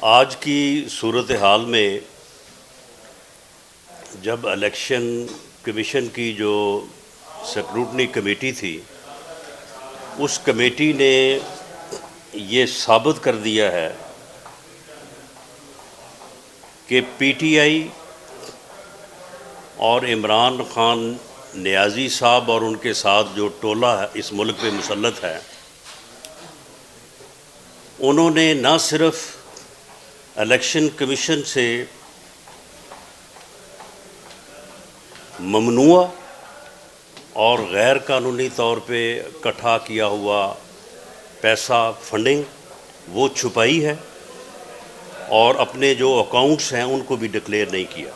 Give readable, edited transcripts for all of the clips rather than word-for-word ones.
آج کی صورتحال میں جب الیکشن کمیشن کی جو سکروٹنی کمیٹی تھی، اس کمیٹی نے یہ ثابت کر دیا ہے کہ پی ٹی آئی اور عمران خان نیازی صاحب اور ان کے ساتھ جو ٹولہ اس ملک پہ مسلط ہے، انہوں نے نہ صرف الیکشن کمیشن سے ممنوع اور غیر قانونی طور پہ اکٹھا کیا ہوا پیسہ فنڈنگ وہ چھپائی ہے، اور اپنے جو اکاؤنٹس ہیں ان کو بھی ڈکلیئر نہیں کیا۔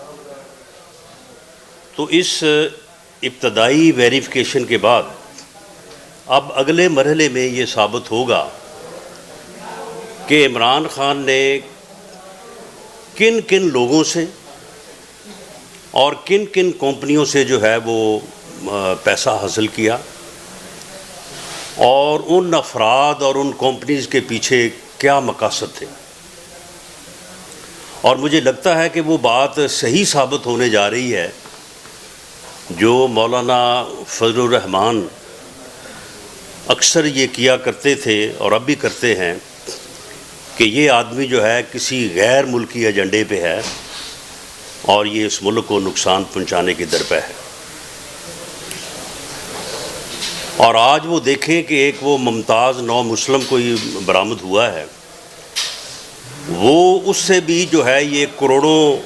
تو اس ابتدائی ویریفیکیشن کے بعد اب اگلے مرحلے میں یہ ثابت ہوگا کہ عمران خان نے کن کن لوگوں سے اور کن کن کمپنیوں سے جو ہے وہ پیسہ حاصل کیا، اور ان افراد اور ان کمپنیز کے پیچھے کیا مقاصد تھے۔ اور مجھے لگتا ہے کہ وہ بات صحیح ثابت ہونے جا رہی ہے جو مولانا فضل الرحمان اکثر یہ کیا کرتے تھے اور اب بھی کرتے ہیں، کہ یہ آدمی جو ہے کسی غیر ملکی ایجنڈے پہ ہے اور یہ اس ملک کو نقصان پہنچانے کی درپے ہے۔ اور آج وہ دیکھیں کہ ایک وہ ممتاز نو مسلم کوئی برآمد ہوا ہے، وہ اس سے بھی جو ہے یہ کروڑوں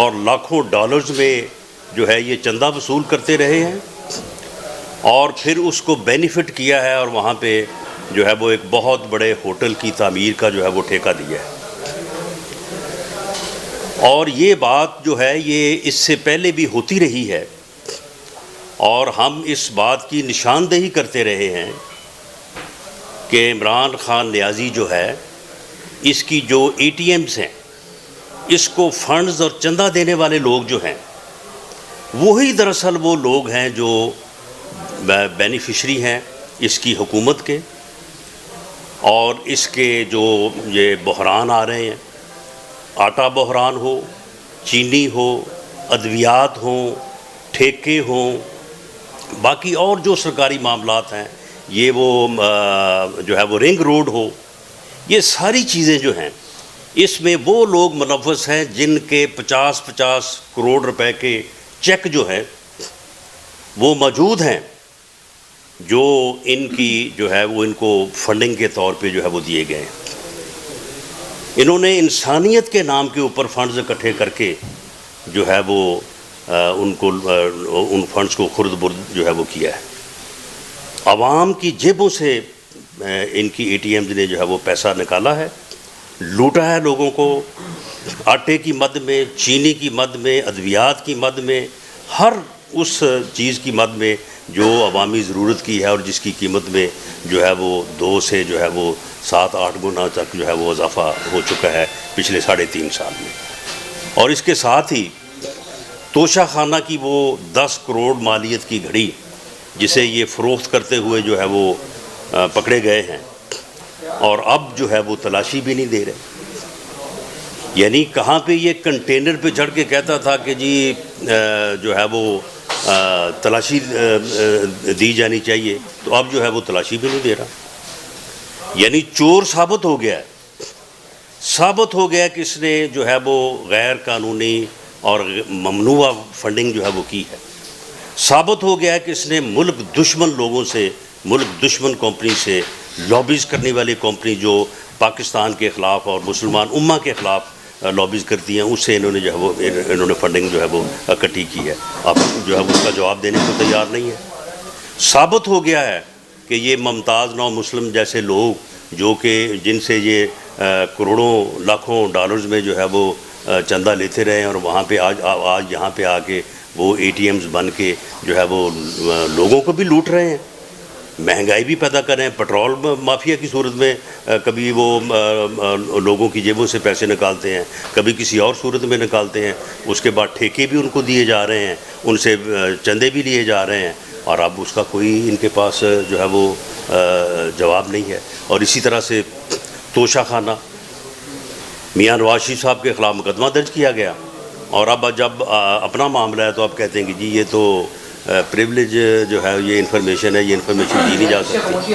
اور لاکھوں ڈالرز میں جو ہے یہ چندہ وصول کرتے رہے ہیں، اور پھر اس کو بینیفٹ کیا ہے اور وہاں پہ جو ہے وہ ایک بہت بڑے ہوٹل کی تعمیر کا جو ہے وہ ٹھیکہ دیا ہے۔ اور یہ بات جو ہے یہ اس سے پہلے بھی ہوتی رہی ہے، اور ہم اس بات کی نشاندہی کرتے رہے ہیں کہ عمران خان نیازی جو ہے، اس کی جو اے ٹی ایمز ہیں، اس کو فنڈز اور چندہ دینے والے لوگ جو ہیں، وہی دراصل وہ لوگ ہیں جو بینیفیشری ہیں اس کی حکومت کے، اور اس کے جو یہ بحران آ رہے ہیں، آٹا بحران ہو، چینی ہو، ادویات ہوں، ٹھیکے ہوں، باقی اور جو سرکاری معاملات ہیں، یہ وہ جو ہے وہ رنگ روڈ ہو، یہ ساری چیزیں جو ہیں اس میں وہ لوگ ملوث ہیں جن کے 50 کروڑ روپے کے چیک جو ہیں وہ موجود ہیں، جو ان کی جو ہے وہ ان کو فنڈنگ کے طور پہ جو ہے وہ دیے گئے ہیں۔ انہوں نے انسانیت کے نام کے اوپر فنڈز اکٹھے کر کے جو ہے وہ ان فنڈز کو خرد برد جو ہے وہ کیا ہے۔ عوام کی جیبوں سے ان کی اے ٹی ایمز نے جو ہے وہ پیسہ نکالا ہے، لوٹا ہے لوگوں کو، آٹے کی مد میں، چینی کی مد میں، ادویات کی مد میں، ہر اس چیز کی مد میں جو عوامی ضرورت کی ہے اور جس کی قیمت میں جو ہے وہ 2 سے جو ہے وہ 7-8 گنا تک جو ہے وہ اضافہ ہو چکا ہے پچھلے 3.5 سال میں۔ اور اس کے ساتھ ہی توشہ خانہ کی وہ 10 کروڑ مالیت کی گھڑی جسے یہ فروخت کرتے ہوئے جو ہے وہ پکڑے گئے ہیں، اور اب جو ہے وہ تلاشی بھی نہیں دے رہے۔ یعنی کہاں پہ یہ کنٹینر پہ چڑھ کے کہتا تھا کہ جی جو ہے وہ تلاشی دی جانی چاہیے، تو اب جو ہے وہ تلاشی بھی نہیں دے رہا۔ یعنی چور ثابت ہو گیا ہے، ثابت ہو گیا کہ اس نے جو ہے وہ غیر قانونی اور ممنوع فنڈنگ جو ہے وہ کی ہے، ثابت ہو گیا کہ اس نے ملک دشمن لوگوں سے، ملک دشمن کمپنی سے، لابیز کرنے والی کمپنی جو پاکستان کے خلاف اور مسلمان امہ کے خلاف لابیز کرتی ہیں، اس سے انہوں نے جو ہے وہ انہوں نے فنڈنگ جو ہے وہ اکٹھی کی ہے۔ اب جو ہے اس کا جواب دینے کو تیار نہیں ہے۔ ثابت ہو گیا ہے کہ یہ ممتاز نو مسلم جیسے لوگ جو کہ جن سے یہ کروڑوں لاکھوں ڈالرز میں جو ہے وہ چندہ لیتے رہے ہیں، اور وہاں پہ آج یہاں پہ آ کے وہ اے ٹی ایمز بن کے جو ہے وہ لوگوں کو بھی لوٹ رہے ہیں، مہنگائی بھی پیدا کر رہے ہیں، پٹرول مافیا کی صورت میں کبھی وہ لوگوں کی جیبوں سے پیسے نکالتے ہیں، کبھی کسی اور صورت میں نکالتے ہیں، اس کے بعد ٹھیکے بھی ان کو دیے جا رہے ہیں، ان سے چندے بھی لیے جا رہے ہیں، اور اب اس کا کوئی ان کے پاس جو ہے وہ جواب نہیں ہے۔ اور اسی طرح سے توشہ خانہ میاں نواز شریف صاحب کے خلاف مقدمہ درج کیا گیا، اور اب جب اپنا معاملہ ہے تو آپ کہتے ہیں کہ جی یہ تو پریولیج جو ہے یہ انفارمیشن ہے، یہ انفارمیشن دی نہیں جا سکتی.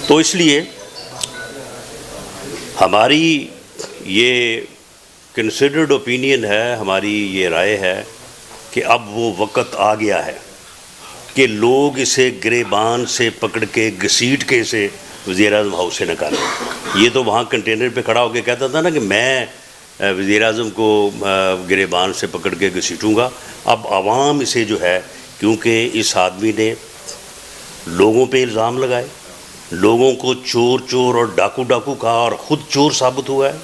تو اس لیے ہماری یہ کنسیڈرڈ اوپینین ہے، ہماری یہ رائے ہے کہ اب وہ وقت آ گیا ہے کہ لوگ اسے گریبان سے پکڑ کے گھسیٹ کے اسے وزیر اعظم ہاؤس سے نکالیں. یہ تو وہاں کنٹینر پہ کھڑا ہو کے کہتا تھا نا کہ میں وزیر اعظم کو گریبان سے پکڑ کے گھسیٹوں گا. اب عوام اسے جو ہے، کیونکہ اس آدمی نے لوگوں پہ الزام لگائے، لوگوں کو چور چور اور ڈاکو ڈاکو کہا اور خود چور ثابت ہوا ہے،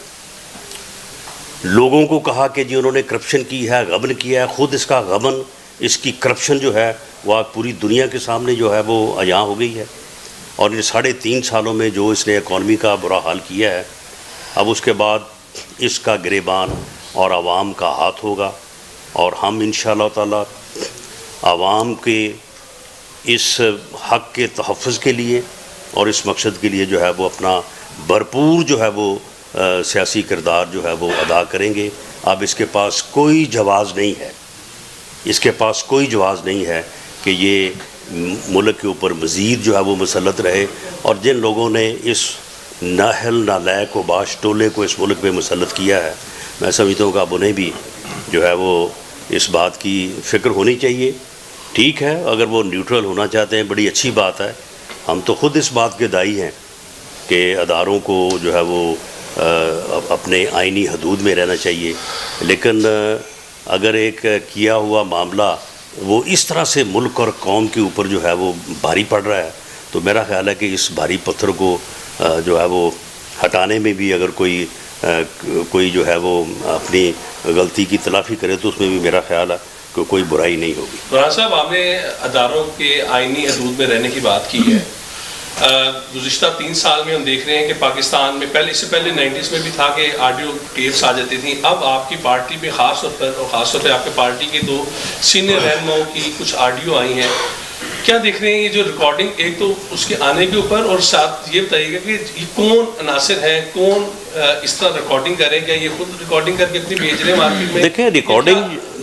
لوگوں کو کہا کہ جی انہوں نے کرپشن کی ہے، غبن کیا ہے، خود اس کا غبن، اس کی کرپشن جو ہے وہ آج پوری دنیا کے سامنے جو ہے وہ عیاں ہو گئی ہے. اور ان 3.5 سالوں میں جو اس نے اکانومی کا برا حال کیا ہے، اب اس کے بعد اس کا گریبان اور عوام کا ہاتھ ہوگا، اور ہم انشاءاللہ تعالی عوام کے اس حق کے تحفظ کے لیے اور اس مقصد کے لیے جو ہے وہ اپنا بھرپور جو ہے وہ سیاسی کردار جو ہے وہ ادا کریں گے. اب اس کے پاس کوئی جواز نہیں ہے، اس کے پاس کوئی جواز نہیں ہے کہ یہ ملک کے اوپر مزید جو ہے وہ مسلط رہے. اور جن لوگوں نے اس نااہل نالائق و باش ٹولے کو اس ملک پہ مسلط کیا ہے، میں سمجھتا ہوں کہ اب انہیں بھی جو ہے وہ اس بات کی فکر ہونی چاہیے. ٹھیک ہے، اگر وہ نیوٹرل ہونا چاہتے ہیں بڑی اچھی بات ہے، ہم تو خود اس بات کے داعی ہیں کہ اداروں کو جو ہے وہ اپنے آئینی حدود میں رہنا چاہیے. لیکن اگر ایک کیا ہوا معاملہ وہ اس طرح سے ملک اور قوم کے اوپر جو ہے وہ بھاری پڑ رہا ہے، تو میرا خیال ہے کہ اس بھاری پتھر کو جو ہے وہ ہٹانے میں بھی اگر کوئی جو ہے وہ اپنی غلطی کی تلافی کرے تو اس میں بھی میرا خیال ہے کہ کوئی برائی نہیں ہوگی. برہان صاحب، آپ نے اداروں کے آئینی حدود میں رہنے کی بات کی ہے. گزشتہ 3 سال میں ہم دیکھ رہے ہیں کہ پاکستان میں اس سے پہلے 90s میں بھی تھا کہ آڈیو ٹیپس آ جاتی تھیں. اب آپ کی پارٹی پہ خاص طور پہ آپ کے پارٹی کے 2 سینئر رہنماؤں کی کچھ آڈیو آئی ہیں. کیا دیکھ رہے ہیں یہ جو ریکارڈنگ، ایک تو اس کے آنے کے اوپر، اور ساتھ یہ بتائیے گا کہ یہ کون عناصر ہیں، کون اس طرح ریکارڈنگ کریں؟ کیا یہ خود ریکارڈنگ کر کے اپنی بھیج رہے ہیں مارکیٹ میں؟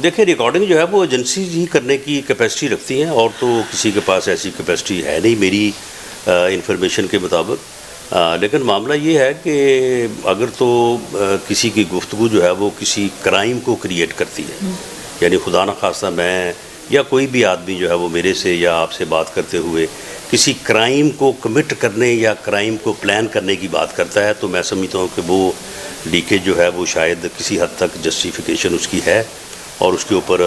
دیکھیں ریکارڈنگ جو ہے وہ ایجنسی ہی کرنے کی کیپیسٹی رکھتی ہیں، اور تو کسی کے پاس ایسی کیپیسٹی ہے نہیں میری انفارمیشن کے مطابق. لیکن معاملہ یہ ہے کہ اگر تو کسی کی گفتگو جو ہے وہ کسی کرائم کو کریٹ کرتی ہے، یعنی خدا نخواستہ میں یا کوئی بھی آدمی جو ہے وہ میرے سے یا آپ سے بات کرتے ہوئے کسی کرائم کو کمٹ کرنے یا کرائم کو پلان کرنے کی بات کرتا ہے، تو میں سمجھتا ہوں کہ وہ لیکیج جو ہے وہ شاید کسی حد تک جسٹیفیکیشن اس کی ہے، اور اس کے اوپر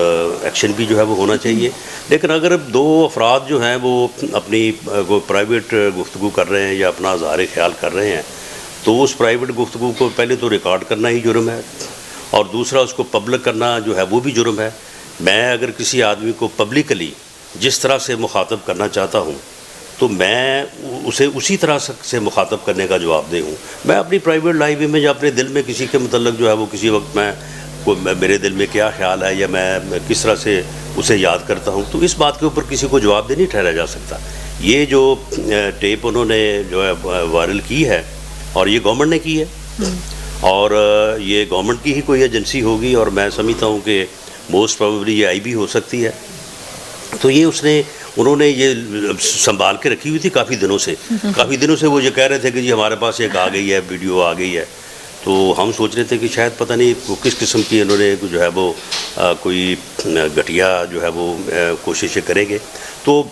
ایکشن بھی جو ہے وہ ہونا چاہیے. لیکن اگر 2 افراد جو ہیں وہ اپنی پرائیویٹ گفتگو کر رہے ہیں یا اپنا اظہار خیال کر رہے ہیں، تو اس پرائیویٹ گفتگو کو پہلے تو ریکارڈ کرنا ہی جرم ہے، اور دوسرا اس کو پبلک کرنا جو ہے وہ بھی جرم ہے. میں اگر کسی آدمی کو پبلکلی جس طرح سے مخاطب کرنا چاہتا ہوں تو میں اسے اسی طرح سے مخاطب کرنے کا جواب دہ ہوں. میں اپنی پرائیویٹ لائف میں یا اپنے دل میں کسی کے متعلق جو ہے وہ کسی وقت میرے دل میں کیا خیال ہے یا میں کس طرح سے اسے یاد کرتا ہوں، تو اس بات کے اوپر کسی کو جواب دہ نہیں ٹھہرایا جا سکتا. یہ جو ٹیپ انہوں نے جو ہے وائرل کی ہے، اور یہ گورنمنٹ نے کی ہے، اور یہ گورنمنٹ کی ہی کوئی ایجنسی ہوگی، اور میں سمجھتا ہوں کہ موسٹ پروبیبلی یہ آئی بھی ہو سکتی ہے. تو یہ انہوں نے یہ سنبھال کے رکھی ہوئی تھی کافی دنوں سے وہ یہ کہہ رہے تھے کہ جی ہمارے پاس ایک آ گئی ہے، ویڈیو آ گئی ہے. تو ہم سوچ رہے تھے کہ شاید پتہ نہیں کس قسم کی انہوں نے جو ہے وہ کوئی گھٹیا جو ہے وہ کوششیں کریں گے. تو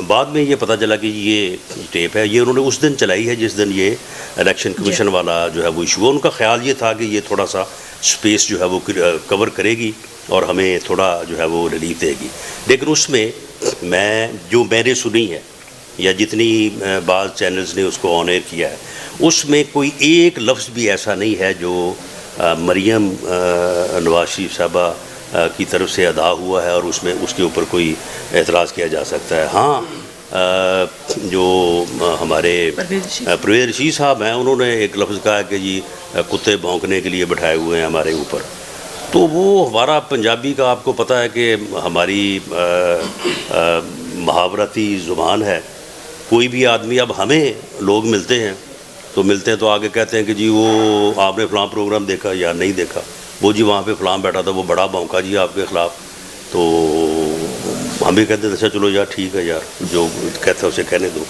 بعد میں یہ پتہ چلا کہ یہ ٹیپ ہے، یہ انہوں نے اس دن چلائی ہے جس دن یہ الیکشن کمیشن والا جو ہے وہ ایشو ہوا. ان کا خیال یہ تھا کہ یہ تھوڑا سا سپیس جو ہے وہ کور کرے گی اور ہمیں تھوڑا جو ہے وہ ریلیف دے گی. لیکن اس میں میں نے سنی ہے یا جتنی بعض چینلز نے اس کو آن ایئر کیا ہے، اس میں کوئی ایک لفظ بھی ایسا نہیں ہے جو مریم نواز شریف صاحبہ کی طرف سے ادا ہوا ہے اور اس کے اوپر کوئی اعتراض کیا جا سکتا ہے. ہاں، جو ہمارے پرویز رشید صاحب ہیں، انہوں نے ایک لفظ کہا کہ جی کتے بھونکنے کے لیے بٹھائے ہوئے ہیں ہمارے اوپر. تو وہ ہمارا پنجابی کا آپ کو پتہ ہے کہ ہماری محاورتی زبان ہے. کوئی بھی آدمی، اب ہمیں لوگ ملتے ہیں تو ملتے ہیں تو آگے کہتے ہیں کہ جی وہ آپ نے فلاں پروگرام دیکھا یا نہیں دیکھا، وہ جی وہاں پہ فلاں بیٹھا تھا وہ بڑا بھونکا جی آپ کے خلاف، تو ہم بھی کہتے ہیں اچھا چلو یار ٹھیک ہے یار جو کہتا ہے اسے کہنے دو.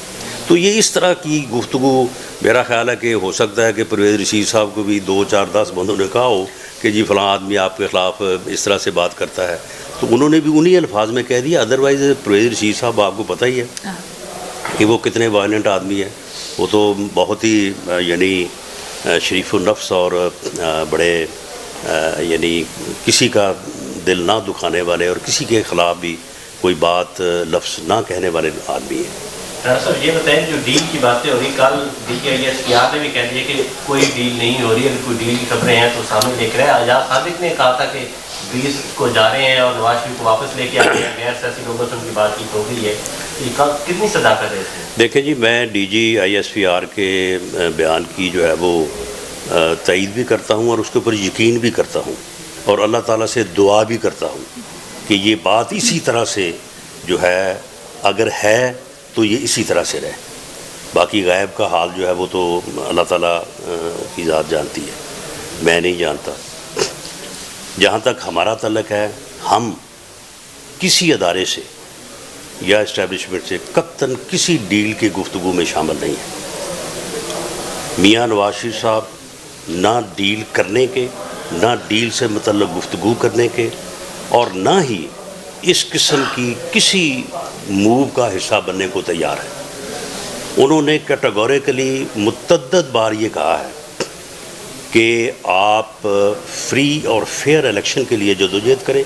تو یہ اس طرح کی گفتگو میرا خیال ہے کہ ہو سکتا ہے کہ پرویز رشید صاحب کو بھی 2 4 10 بندوں نے کہا ہو کہ جی فلاں آدمی آپ کے خلاف اس طرح سے بات کرتا ہے، تو انہوں نے بھی انہی الفاظ میں کہہ دیا. ادروائز پرویز رشید صاحب آپ کو پتہ ہی ہے کہ وہ کتنے وائلنٹ آدمی ہیں. وہ تو بہت ہی یعنی شریف النفس اور بڑے یعنی کسی کا دل نہ دکھانے والے اور کسی کے خلاف بھی کوئی بات لفظ نہ کہنے والے آدمی ہیں. صاحب یہ بتائیں جو ڈیل کی باتیں ہو رہی، کل DKIS نے بھی کہہ دیا کہ کوئی ڈیل نہیں ہو رہی، اگر کوئی ڈیل کی خبریں ہیں تو سامنے دیکھ رہے ہیں. اعجاز صادق نے کہا تھا کہ 20 کو جا رہے ہیں اور نواز شریف کو واپس لے کے آ رہے ہیں، غیر سیاسی لوگوں سے ان کی بات چیت ہو گئی ہے. کتنی صداقت ہے اس میں؟ دیکھیں جی میں DGISPR کے بیان کی جو ہے وہ تائید بھی کرتا ہوں اور اس کے اوپر یقین بھی کرتا ہوں اور اللہ تعالیٰ سے دعا بھی کرتا ہوں کہ یہ بات اسی طرح سے جو ہے اگر ہے تو یہ اسی طرح سے رہے. باقی غیب کا حال جو ہے وہ تو اللہ تعالیٰ کی ذات جانتی ہے، میں نہیں جانتا. جہاں تک ہمارا تعلق ہے ہم کسی ادارے سے یا اسٹیبلشمنٹ سے قطعاً کسی ڈیل کی گفتگو میں شامل نہیں ہیں. میاں نواز شریف صاحب نہ ڈیل کرنے کے، نہ ڈیل سے متعلق گفتگو کرنے کے، اور نہ ہی اس قسم کی کسی موو کا حصہ بننے کو تیار ہے. انہوں نے کیٹیگوریکلی متعدد بار یہ کہا ہے کہ آپ فری اور فیئر الیکشن کے لیے جدوجہد کریں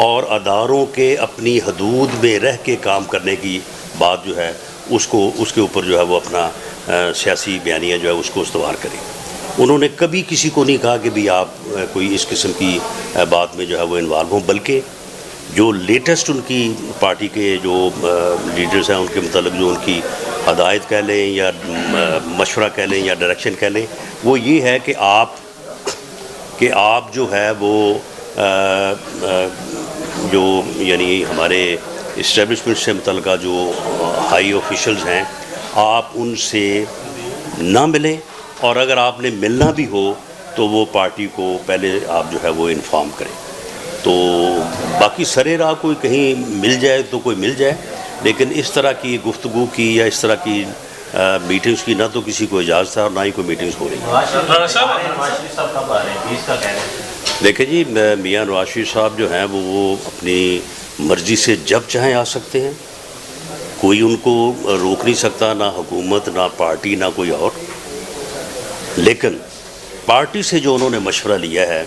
اور اداروں کے اپنی حدود میں رہ کے کام کرنے کی بات جو ہے اس کے اوپر جو ہے وہ اپنا سیاسی بیانیہ جو ہے اس کو استوار کریں. انہوں نے کبھی کسی کو نہیں کہا کہ بھی آپ کوئی اس قسم کی بات میں جو ہے وہ انوالو ہوں، بلکہ جو لیٹسٹ ان کی پارٹی کے جو لیڈرز ہیں ان کے متعلق جو ان کی ہدایت کہہ لیں یا مشورہ کہہ لیں یا ڈائریکشن کہہ لیں وہ یہ ہے کہ آپ جو ہے وہ جو یعنی ہمارے اسٹیبلشمنٹ سے متعلقہ جو ہائی آفیشلز ہیں آپ ان سے نہ ملیں، اور اگر آپ نے ملنا بھی ہو تو وہ پارٹی کو پہلے آپ جو ہے وہ انفارم کریں. تو باقی سرے راہ کوئی کہیں مل جائے تو کوئی مل جائے، لیکن اس طرح کی گفتگو کی یا اس طرح کی میٹنگز کی نہ تو کسی کو اجازت ہے اور نہ ہی کوئی میٹنگز ہو رہی ہیں. دیکھیں جی میاں نواز شریف صاحب جو ہیں وہ اپنی مرضی سے جب چاہیں آ سکتے ہیں، کوئی ان کو روک نہیں سکتا، نہ حکومت نہ پارٹی نہ کوئی اور. لیکن پارٹی سے جو انہوں نے مشورہ لیا ہے،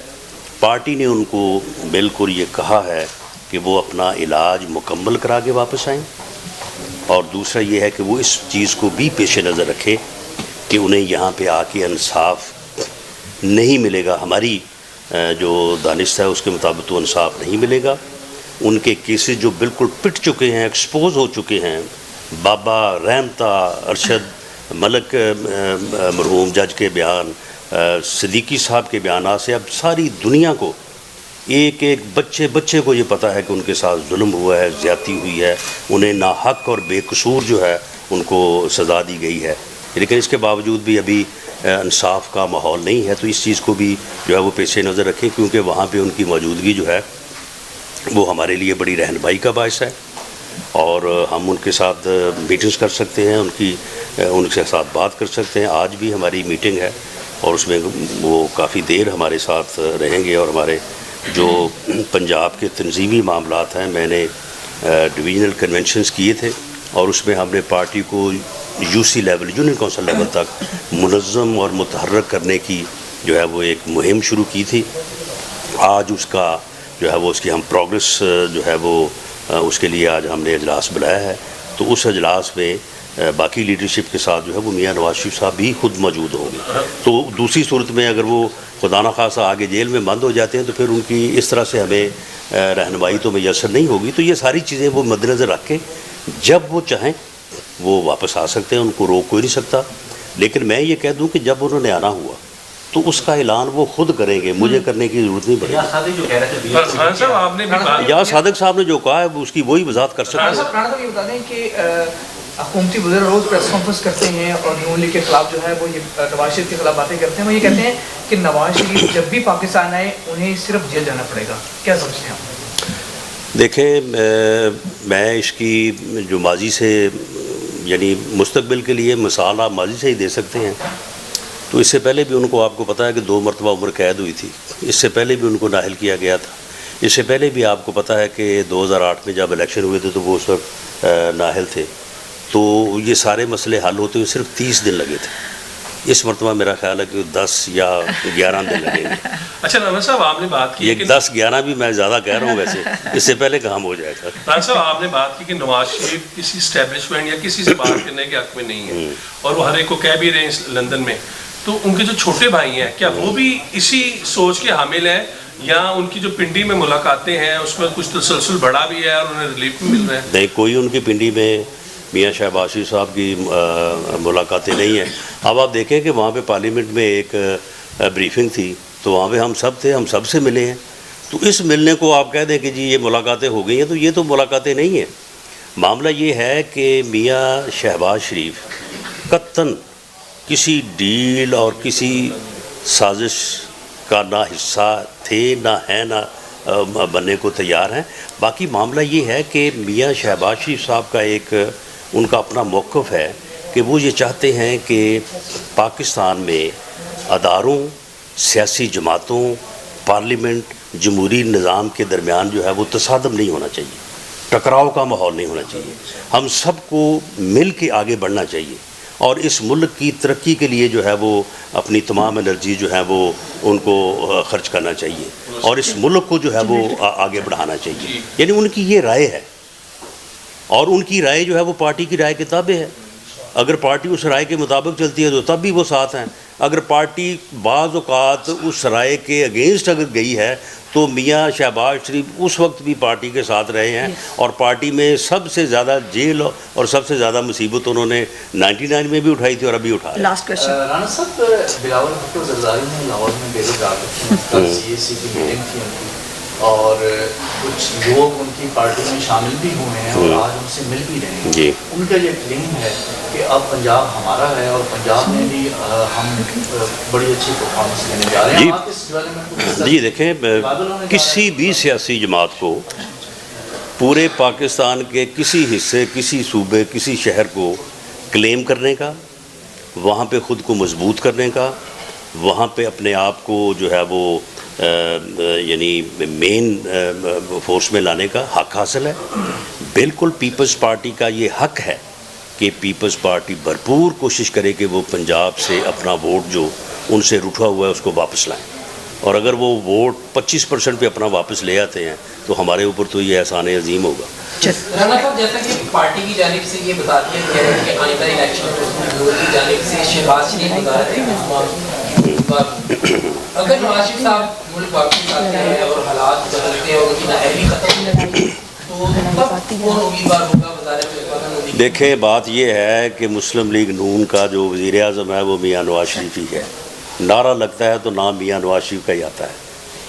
پارٹی نے ان کو بالکل یہ کہا ہے کہ وہ اپنا علاج مکمل کرا کے واپس آئیں، اور دوسرا یہ ہے کہ وہ اس چیز کو بھی پیش نظر رکھے کہ انہیں یہاں پہ آ کے انصاف نہیں ملے گا. ہماری جو دانست ہے اس کے مطابق تو انصاف نہیں ملے گا. ان کے کیسز جو بالکل پٹ چکے ہیں، ایکسپوز ہو چکے ہیں، بابا رحمتا، ارشد ملک مرحوم جج کے بیان، صدیقی صاحب کے بیانات سے اب ساری دنیا کو ایک ایک بچے کو یہ پتہ ہے کہ ان کے ساتھ ظلم ہوا ہے، زیادتی ہوئی ہے، انہیں ناحق اور بے قصور جو ہے ان کو سزا دی گئی ہے. لیکن اس کے باوجود بھی ابھی انصاف کا ماحول نہیں ہے. تو اس چیز کو بھی جو ہے وہ پیش نظر رکھیں، کیونکہ وہاں پہ ان کی موجودگی جو ہے وہ ہمارے لیے بڑی رہنمائی کا باعث ہے، اور ہم ان کے ساتھ میٹنگز کر سکتے ہیں، ان کے ساتھ بات کر سکتے ہیں. آج بھی ہماری میٹنگ ہے اور اس میں وہ کافی دیر ہمارے ساتھ رہیں گے، اور ہمارے جو پنجاب کے تنظیمی معاملات ہیں میں نے ڈویژنل کنونشنز کیے تھے، اور اس میں ہم نے پارٹی کو UC level, union council level تک منظم اور متحرک کرنے کی جو ہے وہ ایک مہم شروع کی تھی. آج اس کا جو ہے وہ اس کی ہم پروگرس جو ہے وہ اس کے لیے آج ہم نے اجلاس بلایا ہے. تو اس اجلاس میں باقی لیڈرشپ کے ساتھ جو ہے وہ میاں نواز شریف صاحب بھی خود موجود ہوں گے. تو دوسری صورت میں اگر وہ خدا نخواستہ آگے جیل میں بند ہو جاتے ہیں تو پھر ان کی اس طرح سے ہمیں رہنمائی تو میسر نہیں ہوگی. تو یہ ساری چیزیں وہ مد نظر رکھ کے جب وہ چاہیں وہ واپس آ سکتے ہیں، ان کو روک کوئی نہیں سکتا. لیکن میں یہ کہہ دوں کہ جب انہوں نے آنا ہوا تو اس کا اعلان وہ خود کریں گے، مجھے کرنے کی ضرورت نہیں پڑے گی. آپ نے یا صادق صاحب نے جو کہا ہے اس کی وہی وضاحت کر سکتے ہیں. صاحب یہ بتا دیں کہ حکومتی وزراء روز پریس کانفرنس کرتے ہیں اور نون لیگ کے خلاف جو ہے وہ یہ نواز شریف کے خلاف باتیں کرتے ہیں. وہ یہ کہتے ہیں کہ نواز شریف جب بھی پاکستان آئے انہیں صرف جیل جانا پڑے گا. کیا سمجھتے ہیں آپ؟ دیکھیں میں اس کی جو ماضی سے یعنی مستقبل کے لیے مثال آپ ماضی سے ہی دے سکتے ہیں. تو اس سے پہلے بھی ان کو آپ کو پتہ ہے کہ 2 مرتبہ عمر قید ہوئی تھی. اس سے پہلے بھی ان کو نااہل کیا گیا تھا. اس سے پہلے بھی آپ کو پتہ ہے کہ 2008 میں جب الیکشن ہوئے تھے تو وہ اس وقت نااہل تھے. تو یہ سارے مسئلے حل ہوتے ہوئے صرف 30 دن لگے تھے. اس مرتبہ میرا خیال ہے کہ 10 یا 11 دن لگیں گے. اچھا رانا صاحب آپ نے بات کی یہ 10-11 بھی میں زیادہ کہہ رہا ہوں ویسے. اس سے پہلے کام ہو جائے گا. رانا صاحب آپ نے بات کی کہ نواز شریف کسی اسٹیبلشمنٹ یا کسی سے بات کرنے کے حق میں نہیں ہے اور وہ ہر ایک کو کہہ بھی رہے ہیں لندن میں. تو ان کے جو چھوٹے بھائی ہیں کیا وہ بھی اسی سوچ کے حامل ہیں یا ان کی جو پنڈی میں ملاقاتیں ہیں اس میں کچھ تسلسل بڑھا بھی ہے اور انہیں ریلیف بھی مل رہا ہے؟ نہیں, کوئی ان کی پنڈی میں میاں شہباز شریف صاحب کی ملاقاتیں نہیں ہیں. اب آپ دیکھیں کہ وہاں پہ پارلیمنٹ میں ایک بریفنگ تھی تو وہاں پہ ہم سب تھے, ہم سب سے ملے ہیں. تو اس ملنے کو آپ کہہ دیں کہ جی یہ ملاقاتیں ہو گئی ہیں تو یہ تو ملاقاتیں نہیں ہیں. معاملہ یہ ہے کہ میاں شہباز شریف قطعاً کسی ڈیل اور کسی سازش کا نہ حصہ تھے نہ ہیں نہ بننے کو تیار ہیں. باقی معاملہ یہ ہے کہ میاں شہباز شریف صاحب کا ایک ان کا اپنا موقف ہے کہ وہ یہ چاہتے ہیں کہ پاکستان میں اداروں, سیاسی جماعتوں, پارلیمنٹ, جمہوری نظام کے درمیان جو ہے وہ تصادم نہیں ہونا چاہیے, ٹکراؤ کا ماحول نہیں ہونا چاہیے. ہم سب کو مل کے آگے بڑھنا چاہیے اور اس ملک کی ترقی کے لیے جو ہے وہ اپنی تمام انرجی جو ہے وہ ان کو خرچ کرنا چاہیے اور اس ملک کو جو ہے وہ آگے بڑھانا چاہیے. یعنی ان کی یہ رائے ہے اور ان کی رائے جو ہے وہ پارٹی کی رائے کے تابع ہے. اگر پارٹی اس رائے کے مطابق چلتی ہے تو تب بھی وہ ساتھ ہیں. اگر پارٹی بعض اوقات اس رائے کے اگینسٹ اگر گئی ہے تو میاں شہباز شریف اس وقت بھی پارٹی کے ساتھ رہے ہیں اور پارٹی میں سب سے زیادہ جیل اور سب سے زیادہ مصیبت انہوں نے 99 میں بھی اٹھائی تھی اور ابھی اٹھا رہے ہیں. لاسٹ کویسچن رانا صاحب, بلاول بھٹو زرداری نے لاہور میں ڈیرے ڈال رکھے ہیں, سی اے سی کی میٹنگ تھی ان کی اور کچھ لوگ ان کی پارٹی میں شامل بھی ہوئے ہیں اور آج ان سے مل بھی رہے ہیں. جی, ان کا یہ کلیم ہے کہ اب پنجاب ہمارا ہے اور پنجاب میں بھی ہم بڑی اچھی پرفارمنس لینے جا رہے ہیں. آپ اس بارے میں جی دیکھیں, کسی بھی سیاسی جماعت کو پورے پاکستان کے کسی حصے, کسی صوبے, کسی شہر کو کلیم کرنے کا, وہاں پہ خود کو مضبوط کرنے کا, وہاں پہ اپنے آپ کو جو ہے وہ یعنی مین فورس میں لانے کا حق حاصل ہے. بالکل پیپلز پارٹی کا یہ حق ہے کہ پیپلز پارٹی بھرپور کوشش کرے کہ وہ پنجاب سے اپنا ووٹ جو ان سے روٹھا ہوا ہے اس کو واپس لائیں. اور اگر وہ ووٹ 25% پہ اپنا واپس لے آتے ہیں تو ہمارے اوپر تو یہ احسان عظیم ہوگا. رانا صاحب, جیسا کہ پارٹی کی جانب سے یہ بتا دیا گیا ہے کہ آئندہ الیکشن کی جانب سے شہباز شریف وزارت اگر نواز شریف صاحب ملک واپس آتے ہیں اور حالات بدلتے ہیں اور ان کی نااہلی ختم ہوتی ہے تو تب کون امیدوار ہوگا وزارت؟ دیکھیں, بات یہ ہے کہ مسلم لیگ نون کا جو وزیر اعظم ہے وہ میاں نواز شریف ہی ہے. نعرہ لگتا ہے تو نام میاں نواز شریف کا ہی آتا ہے.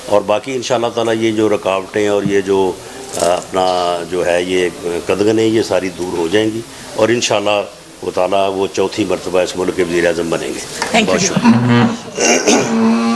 اور باقی انشاءاللہ تعالیٰ یہ جو رکاوٹیں اور یہ جو اپنا جو ہے یہ قدغنیں یہ ساری دور ہو جائیں گی اور انشاءاللہ وہ تعالیٰ وہ چوتھی مرتبہ اس ملک کے وزیر اعظم بنیں گے. Thank you. بہت شکریہ.